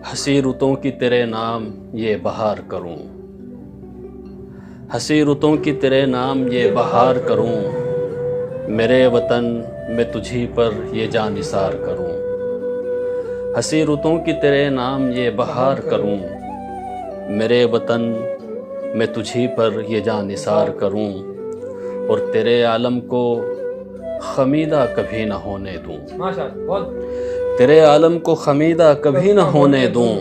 हंसी रुतों की तेरे नाम ये बहार करूं, हंसी रुतों की तेरे नाम ये बहार करूं, मेरे वतन मैं तुझी पर ये जान निसार करूं। हंसी रुतों की तेरे नाम ये बहार करूं, मेरे वतन मैं तुझी पर ये जान निसार करूं, और तेरे आलम को खमीदा कभी न होने दूं, तेरे आलम को खमीदा कभी न होने दूं,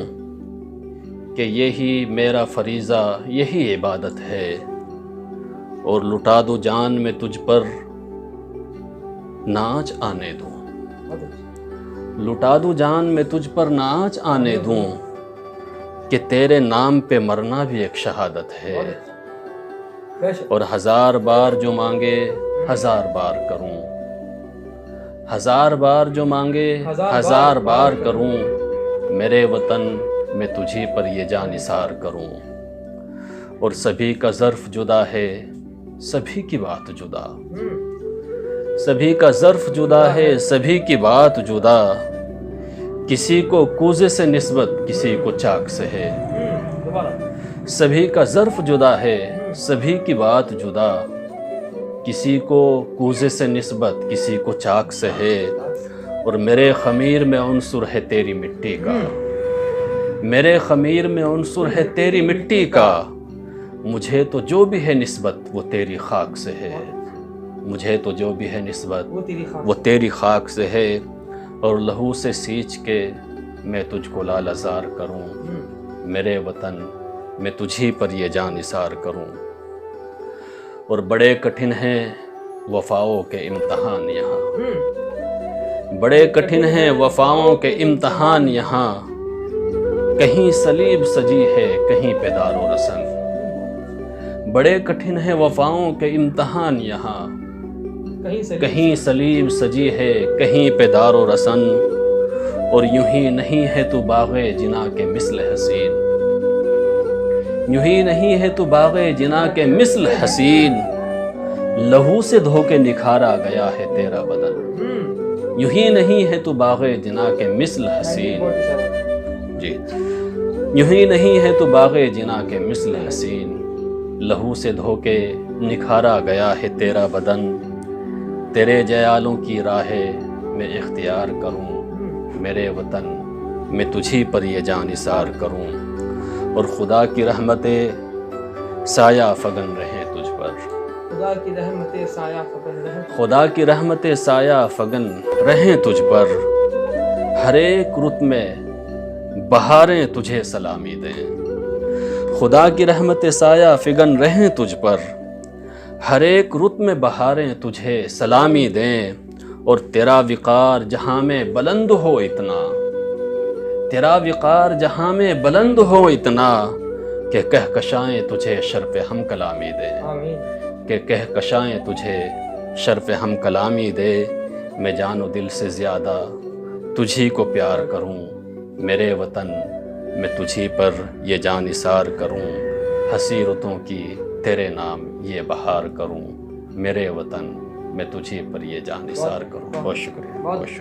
कि यही मेरा फरीज़ा यही इबादत है, और लुटा दूं जान में तुझ पर नाच आने दूं, लुटा दूं जान में तुझ पर नाच आने दूं, कि तेरे नाम पे मरना भी एक शहादत है, और 1000 बार जो मांगे 1000 बार करूं, 1000 बार जो मांगे 1000 बार करूं, मेरे वतन मैं तुझी पर ये जान निसार करूं। और सभी का ज़र्फ़ जुदा है सभी की बात जुदा, सभी का ज़र्फ़ जुदा है सभी की बात जुदा, किसी को कूज़े से निस्बत किसी को चाक से है, सभी का ज़र्फ़ जुदा है सभी की बात जुदा, किसी को कूज़े से निस्बत किसी को चाक से है, और मेरे ख़मीर में उन्सुर है तेरी मिट्टी का, मेरे ख़मीर में उन्सुर है तेरी मिट्टी का, मुझे तो जो भी है निस्बत वो तेरी खाक से है, मुझे तो जो भी है निस्बत वो तेरी खाक से है, और लहू से सींच के मैं तुझको लालजार करूं, मेरे वतन मैं तुझी पर ये जान निसार करूं। और बड़े कठिन हैं वफ़ाओं के इम्तहान यहाँ, बड़े कठिन हैं वफ़ाओं के इम्तहान यहाँ, कहीं सलीब सजी है कहीं पे दारो रसन, बड़े कठिन हैं वफ़ाओं के इम्तहान यहाँ, कहीं सलीब सजी है कहीं पे दारो रसन, और यूं ही नहीं है तू बाग़े जिना के मिस्ल हसीन, यूं ही नहीं है तू बाग़े जिना के मिस्ल हसीन, लहू से धो के निखारा गया है तेरा बदन, यूं ही नहीं है तू बाग़े जिना के मिस्ल हसीन, जी यूं ही नहीं है तू बाग़े जिना के मिस्ल हसीन, लहू से धो के निखारा गया है तेरा बदन, तेरे जयालों की राहें मैं इख्तियार करूं, मेरे वतन मैं तुझी पर ये जान निसार करूं, और खुदा की रहमतें साया फगन रहें तुझ पर, खुदा की रहमतें साया फगन रहें, खुदा की रहमतें साया फगन रहें तुझ पर, हर एक रुत में बहारें तुझे सलामी दें, खुदा की रहमतें साया फगन रहें तुझ पर, हर एक रुत में बहारें तुझे सलामी दें, और तेरा विकार जहाँ में बुलंद हो इतना, तेरा विकार जहाँ में बुलंद हो इतना, कि कहकशाएं तुझे शर्फ़ हम कलामी दे, कि कहकशाएं तुझे शर्फ़ हम कलामी दे, मैं जानो दिल से ज़्यादा तुझी को प्यार करूं, मेरे वतन मैं तुझी पर ये जान निसार करूं, हंसी रुतों की तेरे नाम ये बहार करूं, मेरे वतन मैं तुझी पर ये जान निसार करूं। बहुत शुक्रिया, बहुत शुक्रिया।